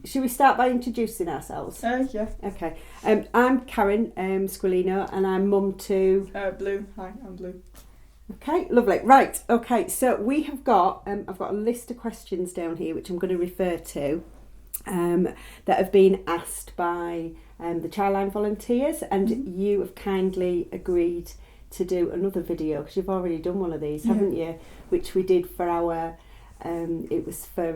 should we start by introducing ourselves? Yeah. Okay. I'm Karen Squilino, and I'm mum to... Blue. Hi, I'm Blue. Okay, lovely. Right, okay, so we have got... I've got a list of questions down here, which I'm going to refer to, that have been asked by the Childline volunteers, and you have kindly agreed to do another video, because you've already done one of these, haven't you? Which we did for our... it was for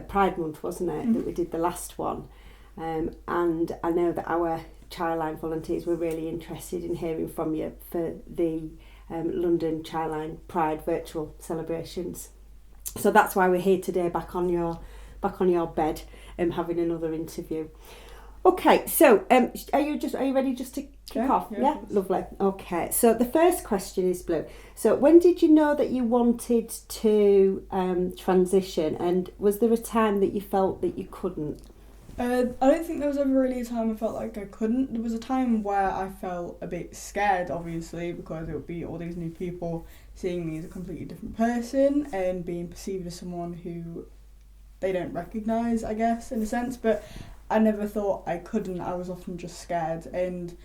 Pride Month, wasn't it, that we did the last one. And I know that our Childline volunteers were really interested in hearing from you for the London Childline Pride virtual celebrations. So that's why we're here today, back on your bed, having another interview. Okay, so are you ready just to kick off? Yeah, lovely. Okay, so the first question is, Blue. So when did you know that you wanted to transition, and was there a time that you felt that you couldn't? I don't think there was ever really a time I felt like I couldn't. There was a time where I felt a bit scared, obviously, because it would be all these new people seeing me as a completely different person and being perceived as someone who they don't recognise, I guess, in a sense. But I never thought I couldn't. I was often just scared. And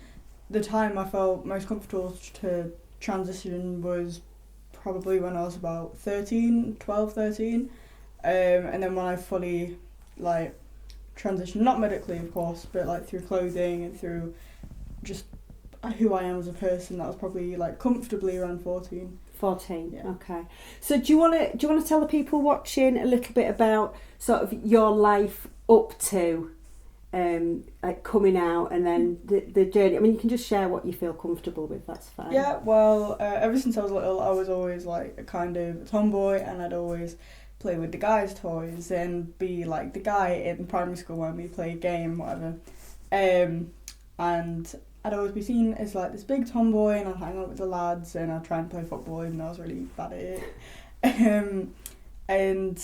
the time I felt most comfortable to transition was probably when I was about 12, 13. And then when I fully, transitioned, not medically of course, but through clothing and through just who I am as a person, that was probably comfortably around 14. 14, yeah. Okay. So do you want to tell the people watching a little bit about sort of your life up to coming out, and then the journey? I mean, you can just share what you feel comfortable with, that's fine. Yeah, well, ever since I was little, I was always a kind of tomboy, and I'd always play with the guys' toys and be the guy in primary school when we play a game, whatever. And I'd always be seen as this big tomboy, and I'd hang out with the lads and I'd try and play football, even though I was really bad at it. And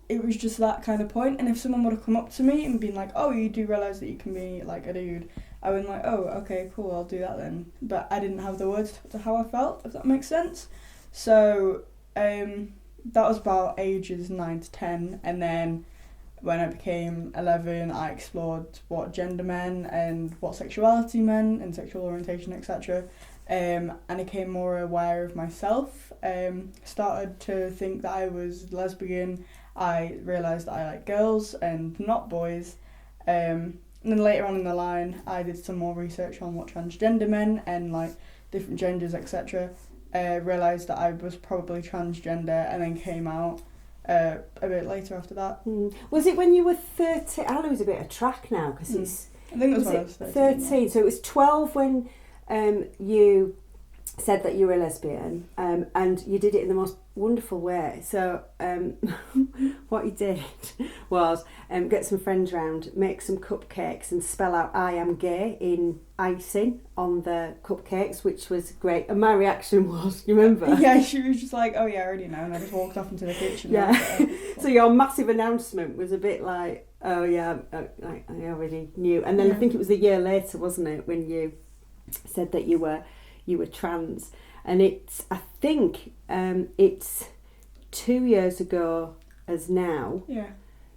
it was just that kind of point. And if someone would have come up to me and been like, "Oh, you do realise that you can be a dude," I would be "Oh, okay, cool, I'll do that then." But I didn't have the words to how I felt, if that makes sense. So that was about ages 9 to 10, and then when I became 11, I explored what gender meant and what sexuality meant and sexual orientation, etc. And I became more aware of myself. Started to think that I was lesbian. I realised that I like girls and not boys. And then later on in the line, I did some more research on what transgender meant and different genders, etc. Realised that I was probably transgender, and then came out a bit later after that. Was it when you were 13? I lose a bit of track now, because it's... I think it was when I was 13. Yeah. So it was 12 when you said that you were a lesbian, and you did it in the most wonderful way. So what you did was get some friends round, make some cupcakes and spell out "I am gay" in icing on the cupcakes, which was great. And my reaction was, you remember? Yeah, she was just like, "Oh yeah, I already know," and I just walked off into the kitchen. Yeah. So your massive announcement was a bit like, "Oh yeah, I already knew." And then I think it was a year later, wasn't it, when you said that you were trans. And I think it's 2 years ago as now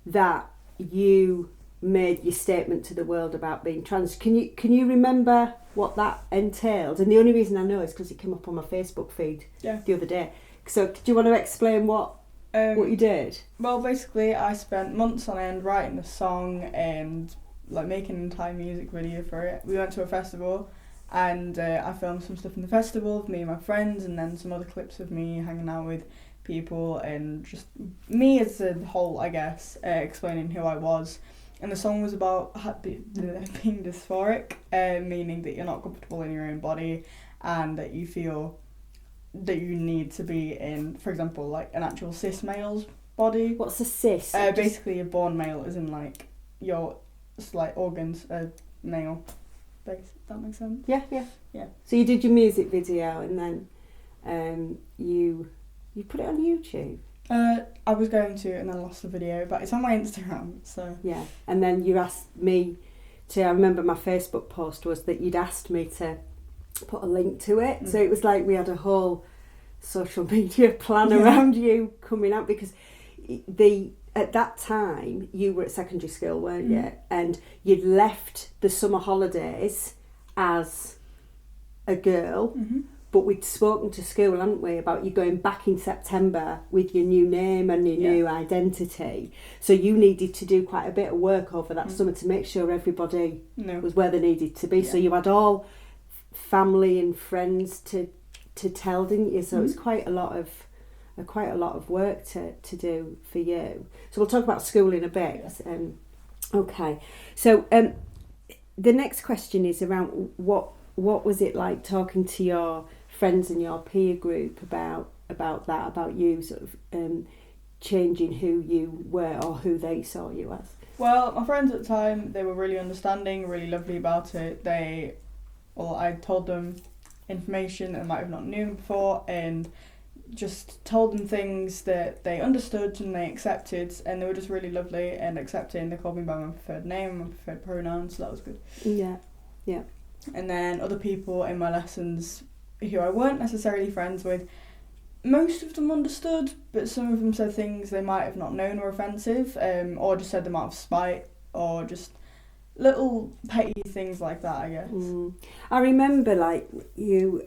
that you made your statement to the world about being trans. Can you remember what that entailed? And the only reason I know is because it came up on my Facebook feed the other day. So do you want to explain what you did? Well, basically I spent months on end writing a song and making an entire music video for it. We went to a festival, and I filmed some stuff in the festival of me and my friends, and then some other clips of me hanging out with people and just me as a whole, I guess, explaining who I was. And the song was about being dysphoric, meaning that you're not comfortable in your own body and that you feel that you need to be in, for example, an actual cis male's body. What's a cis? Basically a born male, as in your organs are male. That makes sense? Yeah. So you did your music video, and then you put it on YouTube? I was going to, and then lost the video, but it's on my Instagram, so... Yeah, and then you asked me to... I remember my Facebook post was that you'd asked me to put a link to it, so it was we had a whole social media plan around you coming out, because at that time, you were at secondary school, weren't you? And you'd left the summer holidays as a girl, but we'd spoken to school, hadn't we, about you going back in September with your new name and your new identity. So you needed to do quite a bit of work over that summer to make sure everybody was where they needed to be. So you had all family and friends to tell, didn't you? So it was quite a lot of work to do for you. So we'll talk about school in a bit. Okay. So the next question is around what was it like talking to your friends and your peer group about that, about you sort of changing who you were or who they saw you as? Well, my friends at the time, they were really understanding, really lovely about it. I told them information that I might have not known before, and just told them things that they understood and they accepted, and they were just really lovely and accepting. They called me by my preferred name, my preferred pronouns, so that was good. Yeah. And then other people in my lessons who I weren't necessarily friends with, most of them understood, but some of them said things they might have not known were offensive, or just said them out of spite, or just little petty things like that, I guess. I remember, like, you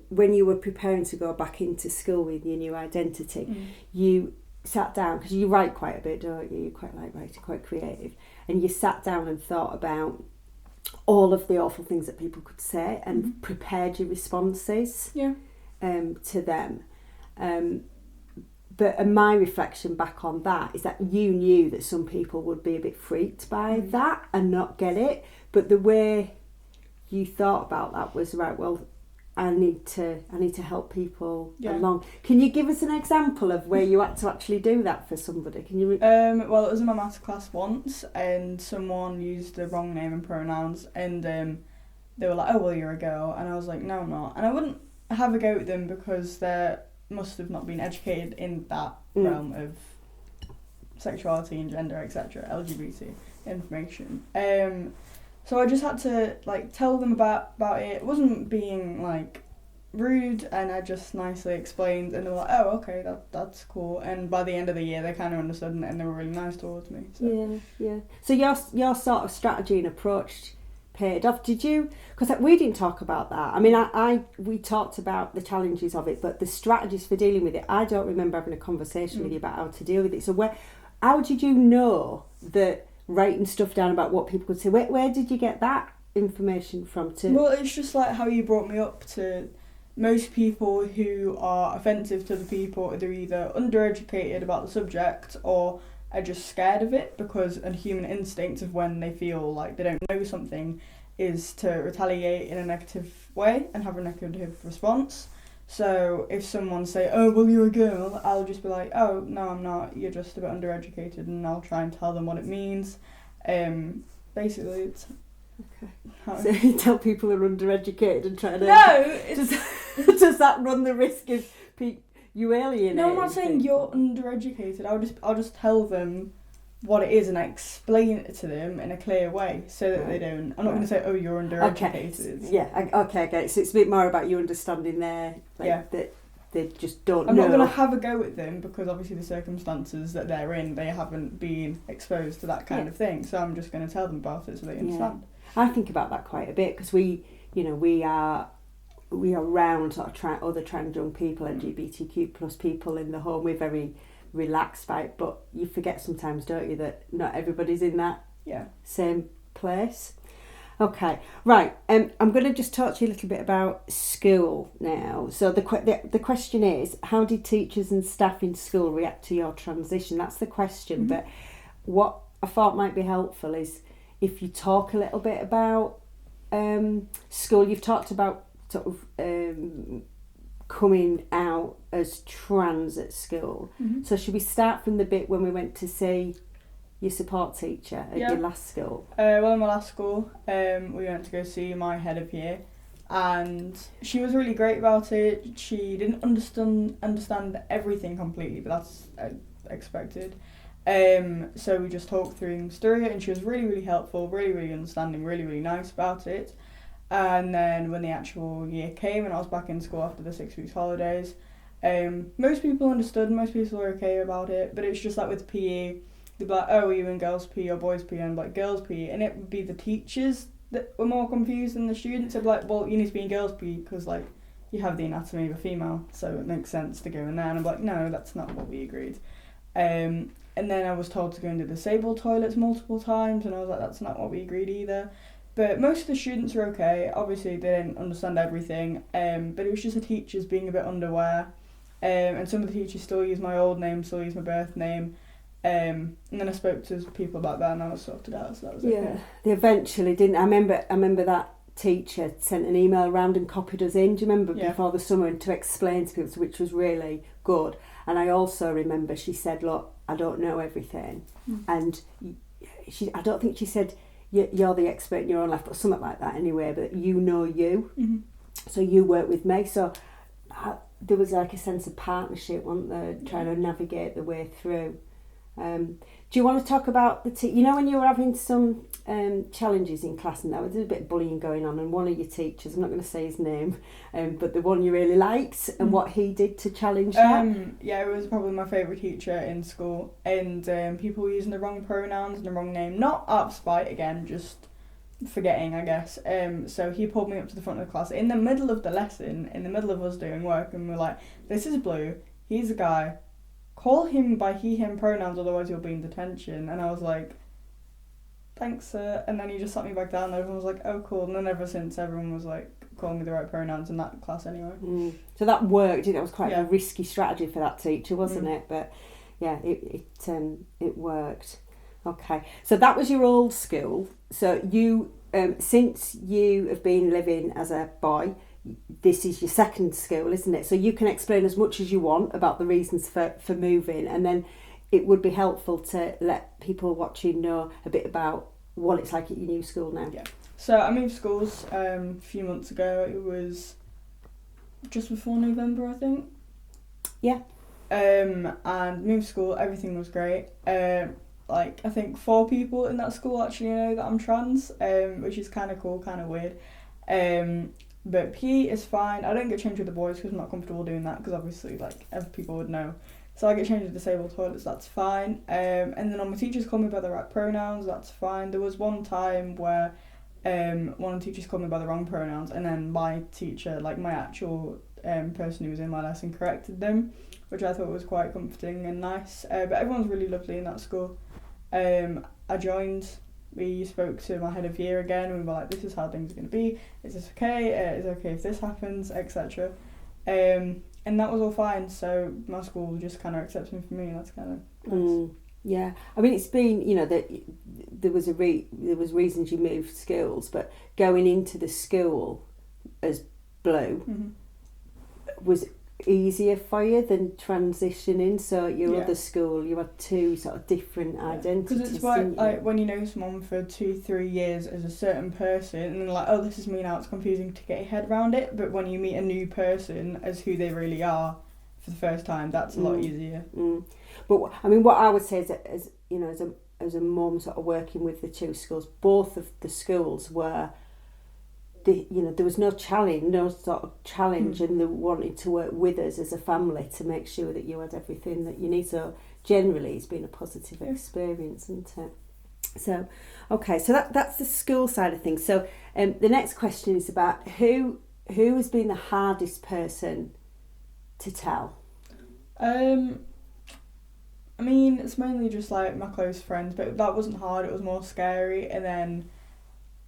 when you were preparing to go back into school with your new identity, you sat down, because you write quite a bit, don't you? You quite like writing, quite creative, and you sat down and thought about all of the awful things that people could say and prepared your responses to them. But my reflection back on that is that you knew that some people would be a bit freaked by that and not get it, but the way you thought about that was, right, well, I need to help people along. Can you give us an example of where you had to actually do that for somebody? Can you? Well, it was in my maths class once, and someone used the wrong name and pronouns, and they were like, "Oh, well, you're a girl," and I was like, "No, I'm not." And I wouldn't have a go at them because they must have not been educated in that realm of sexuality and gender, etc., LGBT information. So I just had to tell them about it. It wasn't being rude, and I just nicely explained, and they were like, "Oh, okay, that's cool." And by the end of the year, they kind of understood, and they were really nice towards me. So. Yeah. So your sort of strategy and approach paid off. Did you? Because we didn't talk about that. I mean, we talked about the challenges of it, but the strategies for dealing with it, I don't remember having a conversation with you about how to deal with it. So how did you know that? Writing stuff down about what people could say. Where did you get that information from? Well, it's just like how you brought me up to. Most people who are offensive to the people, they're either undereducated about the subject or are just scared of it, because a human instinct of when they feel like they don't know something is to retaliate in a negative way and have a negative response. So if someone say, "Oh, well, you're a girl," I'll just be like, "Oh, no, I'm not. You're just a bit undereducated," and I'll try and tell them what it means. Basically, it's... Okay. So you tell people are undereducated and try to... No! Does that run the risk of you alienating? No, I'm not saying you're undereducated. I'll just tell them what it is and I explain it to them in a clear way so that they don't... I'm not going to say, "Oh, you're undereducated." Okay. Yeah, okay. So it's a bit more about you understanding that they just don't know. I'm not going to have a go at them because obviously the circumstances that they're in, they haven't been exposed to that kind of thing. So I'm just going to tell them about it so they understand. I think about that quite a bit because we are around sort of other trans young people, LGBTQ plus people in the home. We're very relaxed by it, but you forget sometimes, don't you, that not everybody's in that same place. Okay, right. I'm going to just talk to you a little bit about school now. So the question is, how did teachers and staff in school react to your transition? That's the question. But what I thought might be helpful is if you talk a little bit about school. You've talked about sort of coming out as trans at school. So should we start from the bit when we went to see your support teacher at your last school? Well, in my last school, we went to go see my head of year, and she was really great about it. She didn't understand everything completely, but that's expected. So we just talked through it, and she was really, really helpful, really, really understanding, really, really nice about it. And then when the actual year came and I was back in school after the 6 weeks holidays, Most people understood, most people were okay about it, but it's just like with PE, they'd be like, oh, are you in girls' PE or boys' PE? And like girls' PE, and it would be the teachers that were more confused than the students. They'd be like, well, you need to be in girls' PE because like you have the anatomy of a female, so it makes sense to go in there. And I'm like, no, that's not what we agreed. And then I was told to go into disabled toilets multiple times, and I was like, that's not what we agreed either. But most of the students were okay. Obviously, they didn't understand everything, but it was just the teachers being a bit underaware. And some of the teachers still use my old name, still use my birth name. And then I spoke to people about that, and I was sorted out, so that was okay. Yeah, they eventually didn't. I remember that teacher sent an email around and copied us in. Do you remember before the summer, and to explain to people, which was really good. And I also remember she said, "Look, I don't know everything," and I don't think she said you're the expert in your own life, but something like that anyway. But you know you, so you work with me. So there was like a sense of partnership, wasn't there, trying to navigate the way through. Do you want to talk about you know when you were having some challenges in class and there was a bit of bullying going on, and one of your teachers, I'm not going to say his name, but the one you really liked, and what he did to challenge that? Yeah, it was probably my favourite teacher in school, and people were using the wrong pronouns and the wrong name, not out of spite, again, just forgetting, I guess. So he pulled me up to the front of the class in the middle of the lesson, in the middle of us doing work, and we're like, this is Blue, he's a guy, call him by he, him pronouns, otherwise you'll be in detention. And I was like, thanks, sir. And then he just sat me back down, and everyone was like, oh, cool. And then ever since, everyone was like calling me the right pronouns in that class anyway. So that worked. That was quite a risky strategy for that teacher, wasn't it? But yeah, it worked. Okay, so that was your old school. So you, since you have been living as a boy, this is your second school, isn't it? So you can explain as much as you want about the reasons for moving, and then it would be helpful to let people watching know a bit about what it's like at your new school now. Yeah. So I moved schools a few months ago. It was just before November, I think. Yeah. And moved school, everything was great. Like I think 4 people in that school actually know that I'm trans, which is kind of cool, kind of weird. But PE is fine. I don't get changed with the boys because I'm not comfortable doing that, because obviously like other people would know. So I get changed with disabled toilets, that's fine. And then all my teachers call me by the right pronouns, that's fine. There was one time where one of the teachers called me by the wrong pronouns, and then my teacher, like my actual person who was in my lesson, corrected them, which I thought was quite comforting and nice. But everyone's really lovely in that school. I joined. We spoke to my head of year again, and we were like, this is how things are going to be, is this okay, is it okay if this happens, etc. And that was all fine, so my school just kind of accepts me for me, and that's kind of nice. Yeah, I mean, it's been, you know, that there was reasons you moved schools, but going into the school as Blue was easier for you than transitioning. So at your other school, you had 2 sort of different identities. Because it's like when you know someone for 2-3 years as a certain person, and then like, oh, this is me now, it's confusing to get your head around it. But when you meet a new person as who they really are for the first time, that's a lot easier. But I mean, what I would say is that, as you know, as a mum sort of working with the 2 schools, both of the schools were, there was no sort of challenge in the wanting to work with us as a family to make sure that you had everything that you need. So generally, it's been a positive experience, isn't it? So, okay, so that's the school side of things. So, the next question is about who has been the hardest person to tell. I mean, it's mainly just like my close friends, but that wasn't hard. It was more scary, and then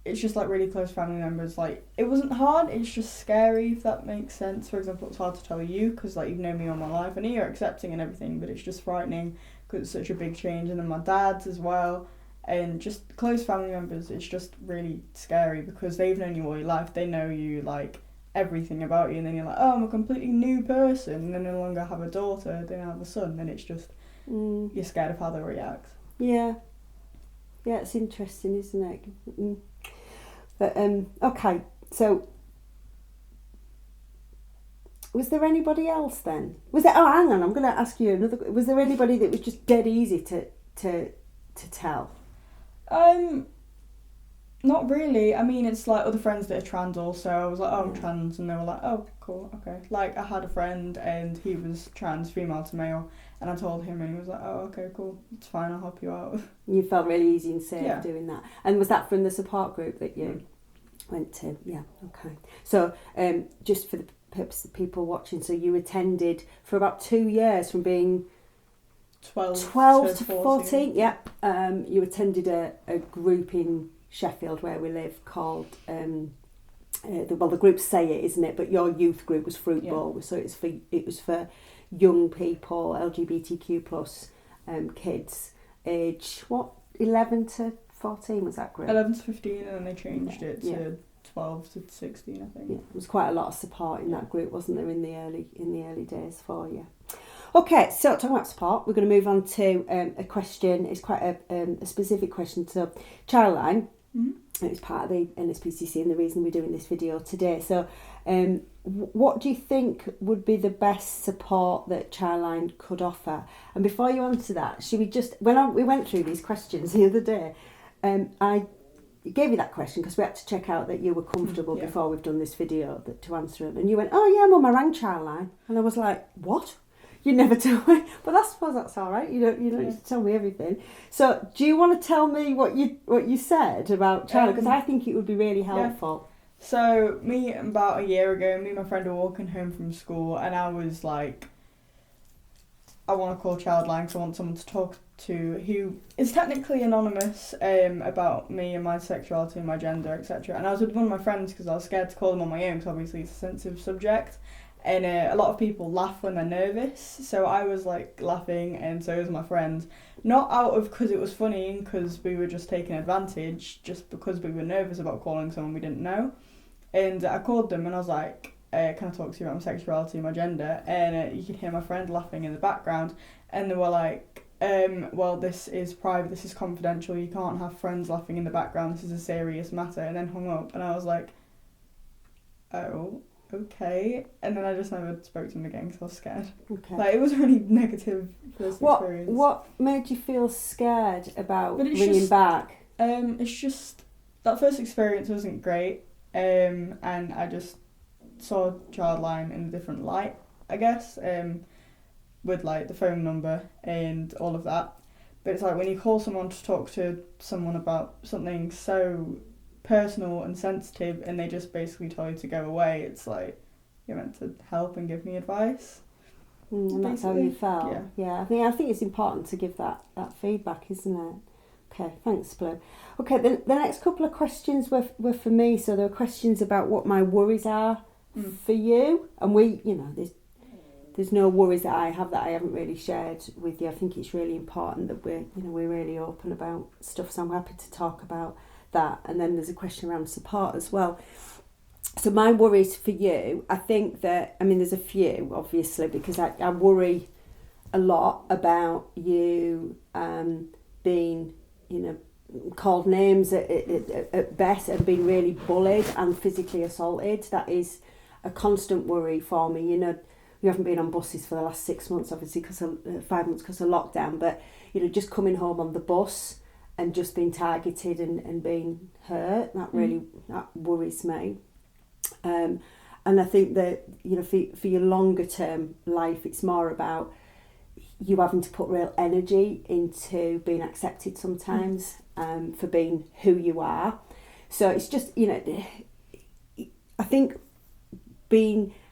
it's just like really close family members. Like, it wasn't hard, it's just scary, if that makes sense. For example, it's hard to tell you because like you've known me all my life. I know you're accepting and everything, but it's just frightening because it's such a big change. And then my dad's as well, and just close family members. It's just really scary because they've known you all your life. They know you like everything about you, and then you're like, oh, I'm a completely new person, and they no longer have a daughter, they now have a son, and it's just you're scared of how they'll react. Yeah, it's interesting, isn't it? But okay, so was there anybody else then? Was there? Oh, hang on, I'm going to ask you another. Was there anybody that was just dead easy to tell? Not really. I mean, it's like other friends that are trans also. I was like, oh, I'm Yeah. trans, and they were like, oh, cool, okay. Like, I had a friend, and he was trans, female to male, and I told him, and he was like, oh, okay, cool, it's fine, I'll help you out. You felt really easy and safe Yeah. doing that. And was that from the support group that you went to? Yeah, okay. So just for the purpose of people watching, so you attended for about 2 years from being 12 to 14. Yeah. You attended a group in Sheffield where we live called, the group Say It, isn't it? But your youth group was Fruit Yeah. Bowl, so it was for young people, LGBTQ plus kids, age, 11 to 14 was that group? 11 to 15, and then they changed it to Yeah. 12 to 16, I think. Yeah, there was quite a lot of support in that group, wasn't there, in the early days for you? Okay, so talking about support, we're going to move on to a question. It's quite a specific question. So, Childline, it's part of the NSPCC and the reason we're doing this video today. So, what do you think would be the best support that Childline could offer? And before you answer that, should we just, we went through these questions the other day, I gave you that question because we had to check out that you were comfortable before we've done this video to answer them. And you went, oh yeah, Mum, I rang Childline. And I was like, what? You never tell me, but I suppose that's all right. You don't need to tell me everything. So, do you want to tell me what you said about Childline? Because I think it would be really helpful. Yeah. So, about a year ago, me and my friend were walking home from school, and I was like, I want to call Childline because I want someone to talk to who is technically anonymous about me and my sexuality and my gender, etc. And I was with one of my friends because I was scared to call them on my own because obviously it's a sensitive subject. And a lot of people laugh when they're nervous, so I was like laughing, and so was my friend. Not out of because it was funny, because we were just taking advantage, just because we were nervous about calling someone we didn't know. And I called them and I was like, can I talk to you about my sexuality and my gender? And you could hear my friend laughing in the background, and they were like, well, this is private, this is confidential, you can't have friends laughing in the background, this is a serious matter, and then hung up. And I was like, oh, okay. And then I just never spoke to him again because I was scared. Okay. Like, it was a really negative first experience. What made you feel scared about ringing just, back? It's just, that first experience wasn't great, and I just saw Childline in a different light, I guess, with like the phone number and all of that. But it's like when you call someone to talk to someone about something so personal and sensitive, and they just basically tell you to go away, it's like you're meant to help and give me advice. And that's how you felt. Yeah. I think it's important to give that feedback, isn't it? Okay, thanks, Blue. Okay, the next couple of questions were for me. So there were questions about what my worries are for you, and there's no worries that I have that I haven't really shared with you. I think it's really important that we're really open about stuff, so I'm happy to talk about that. And then there's a question around support as well. So my worries for you, I think that, there's a few, obviously, because I worry a lot about you being, called names at best, and being really bullied and physically assaulted. That is a constant worry for me. We haven't been on buses for the last 6 months, obviously, 5 months because of lockdown, but, just coming home on the bus and just being targeted and being hurt, that worries me. And I think that, for your longer term life, it's more about you having to put real energy into being accepted sometimes, for being who you are. So it's just, I think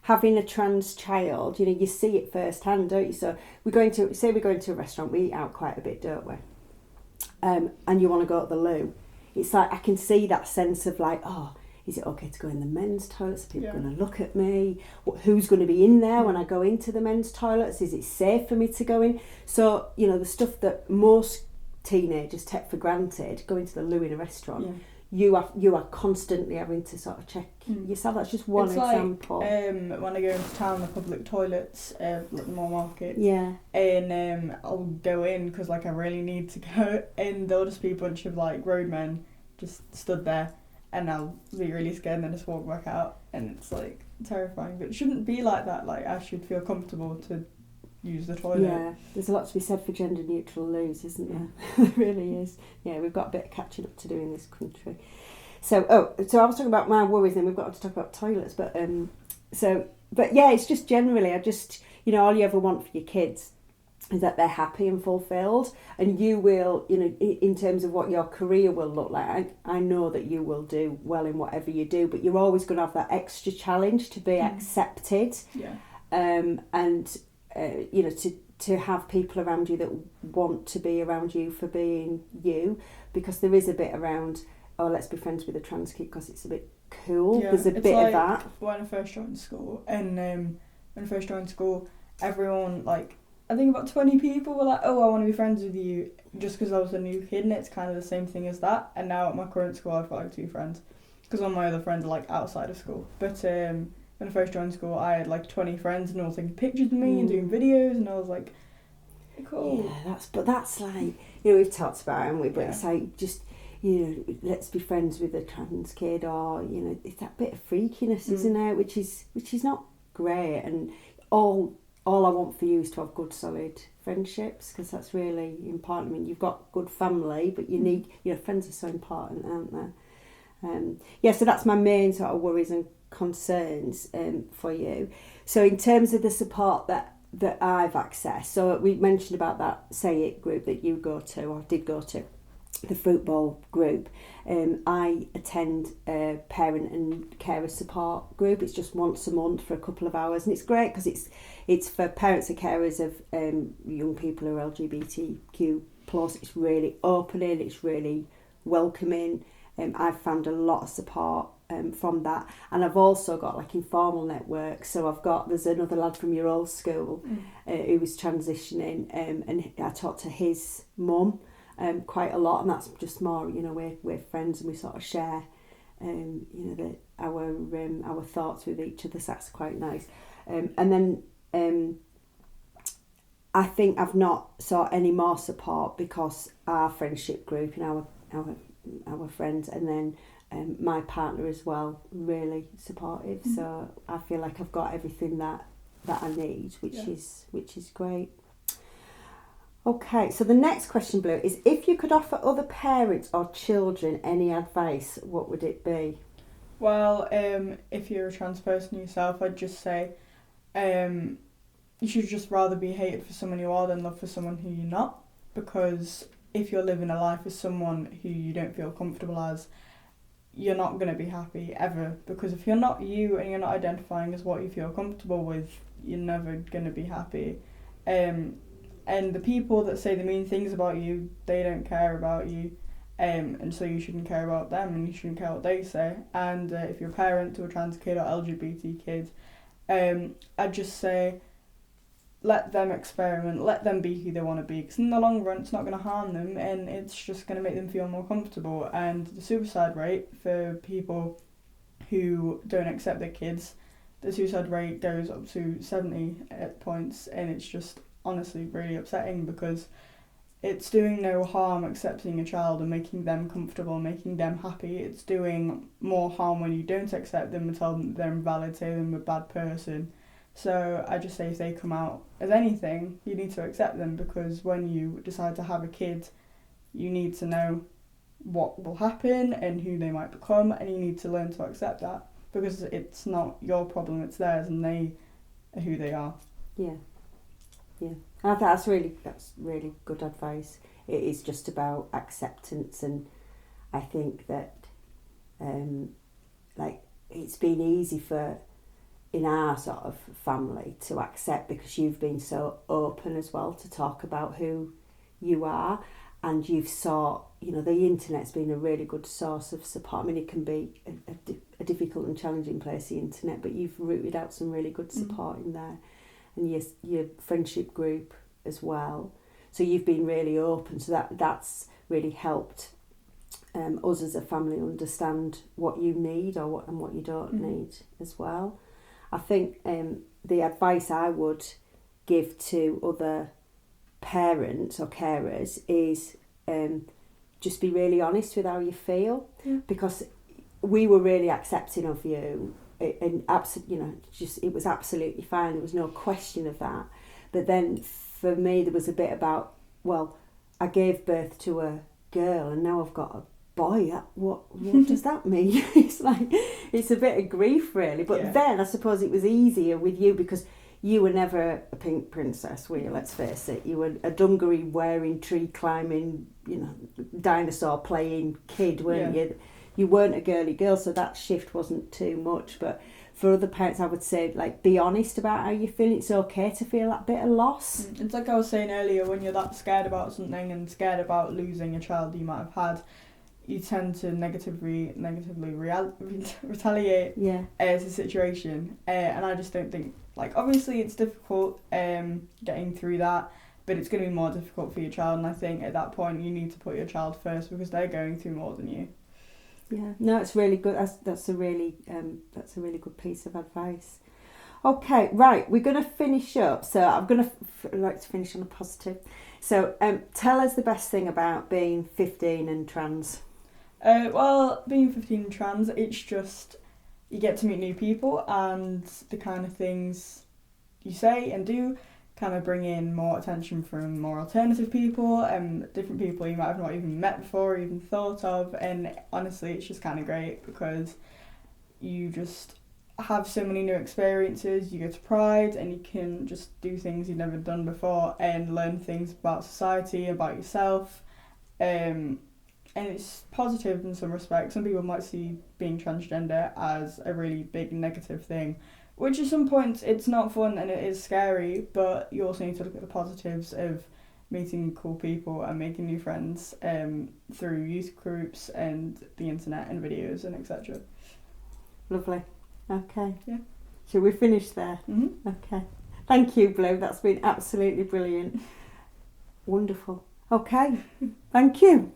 having a trans child, you see it firsthand, don't you? So we're going to a restaurant, we eat out quite a bit, don't we? And you want to go to the loo. It's like I can see that sense of like, oh, is it okay to go in the men's toilets? Are people going to look at me? Who's going to be in there when I go into the men's toilets? Is it safe for me to go in? So, the stuff that most teenagers take for granted, going to the loo in a restaurant, you are constantly having to sort of check yourself. That's just one example. Like, when I go into town, the public toilets, like the mall market, and I'll go in because like I really need to go, and there'll just be a bunch of like roadmen just stood there, and I'll be really scared and then just walk back out, and it's like terrifying. But it shouldn't be like that. Like, I should feel comfortable to use the toilet. Yeah, there's a lot to be said for gender neutral loos, isn't there? There really is. Yeah, we've got a bit of catching up to do in this country. So I was talking about my worries, and we've got to talk about toilets. But yeah, it's just generally, I just, all you ever want for your kids is that they're happy and fulfilled, and you will, in terms of what your career will look like, I know that you will do well in whatever you do, but you're always going to have that extra challenge to be accepted, and to have people around you that want to be around you for being you, because there is a bit around, oh, let's be friends with a trans kid because it's a bit cool. Yeah, there's a bit like of that. When I first joined school, everyone, like, I think about 20 people were like, oh, I want to be friends with you, just because I was a new kid, and it's kind of the same thing as that. And now at my current school, I've got like 2 friends, because all my other friends are like outside of school. But when I first joined school, I had like 20 friends, and all taking pictures of me and doing videos, and I was like, cool. Yeah, that's like, we've talked about it, but it's like, just, let's be friends with a trans kid, or, it's that bit of freakiness, isn't it? Which is not great, and all I want for you is to have good, solid friendships, because that's really important. I mean, you've got good family, but you need, friends are so important, aren't they? So that's my main sort of worries and concerns for you. So in terms of the support that I've accessed, so we mentioned about that Say It group that you go to, or did go to, the football group. I attend a parent and carer support group. It's just once a month for a couple of hours, and it's great because it's for parents and carers of young people who are LGBTQ plus. It's really opening, it's really welcoming. I've found a lot of support from that, and I've also got like informal networks. So there's another lad from your old school who was transitioning, and I talked to his mum quite a lot, and that's just more, we're friends, and we sort of share our thoughts with each other, so that's quite nice. And then I think I've not sought any more support because our friendship group and our friends, and then my partner as well, really supportive. So I feel like I've got everything that I need, which is great. Okay, so the next question, Blue, is if you could offer other parents or children any advice, what would it be? Well, if you're a trans person yourself, I'd just say you should just rather be hated for someone you are than loved for someone who you're not, because if you're living a life as someone who you don't feel comfortable as, you're not going to be happy ever, because if you're not you and you're not identifying as what you feel comfortable with, you're never going to be happy. And the people that say the mean things about you, they don't care about you, and so you shouldn't care about them, and you shouldn't care what they say. And if you're a parent to a trans kid or LGBT kid, I'd just say let them experiment, let them be who they want to be, because in the long run it's not going to harm them, and it's just going to make them feel more comfortable. And the suicide rate for people who don't accept their kids, the suicide rate goes up to 70 points, and it's just honestly really upsetting, because it's doing no harm accepting a child and making them comfortable, making them happy. It's doing more harm when you don't accept them and tell them they're invalid, say them a bad person. So I just say if they come out as anything, you need to accept them, because when you decide to have a kid, you need to know what will happen and who they might become, and you need to learn to accept that, because it's not your problem, it's theirs, and they are who they are. Yeah. I think that's really good advice. It is just about acceptance, and I think that it's been easy in our sort of family to accept, because you've been so open as well to talk about who you are, and you've sought, the internet's been a really good source of support. I mean, it can be a difficult and challenging place, the internet, but you've rooted out some really good support in there. And your friendship group as well. So you've been really open, so that's really helped us as a family understand what you need or what you don't need as well. I think the advice I would give to other parents or carers is just be really honest with how you feel, because we were really accepting of you. And it was absolutely fine. There was no question of that. But then for me, there was a bit about, well, I gave birth to a girl, and now I've got boy, what does that mean? It's like, it's a bit of grief really. But then I suppose it was easier with you because you were never a pink princess, were you? Let's face it. You were a dungaree wearing, tree climbing, dinosaur playing kid, weren't you? You weren't a girly girl, so that shift wasn't too much. But for other parents, I would say, like, be honest about how you feel. It's okay to feel that bit of loss. It's like I was saying earlier, when you're that scared about something and scared about losing a child you might have had, you tend to negatively retaliate as a situation. And I just don't think, like, obviously it's difficult getting through that, but it's going to be more difficult for your child. And I think at that point you need to put your child first because they're going through more than you. Yeah, no, it's really good. That's a really good piece of advice. Okay, right, we're going to finish up. So I'm going to like to finish on a positive. So tell us the best thing about being 15 and trans. Well, being 15 and trans, it's just you get to meet new people, and the kind of things you say and do kind of bring in more attention from more alternative people and different people you might have not even met before or even thought of. And honestly, it's just kind of great because you just have so many new experiences. You go to Pride and you can just do things you've never done before and learn things about society, about yourself. And it's positive in some respects. Some people might see being transgender as a really big negative thing, which at some points it's not fun and it is scary, but you also need to look at the positives of meeting cool people and making new friends through youth groups and the internet and videos and etc. Lovely. Okay. Yeah. Shall we finish there? Mm-hmm. Okay. Thank you, Blue. That's been absolutely brilliant. Wonderful. Okay. Thank you.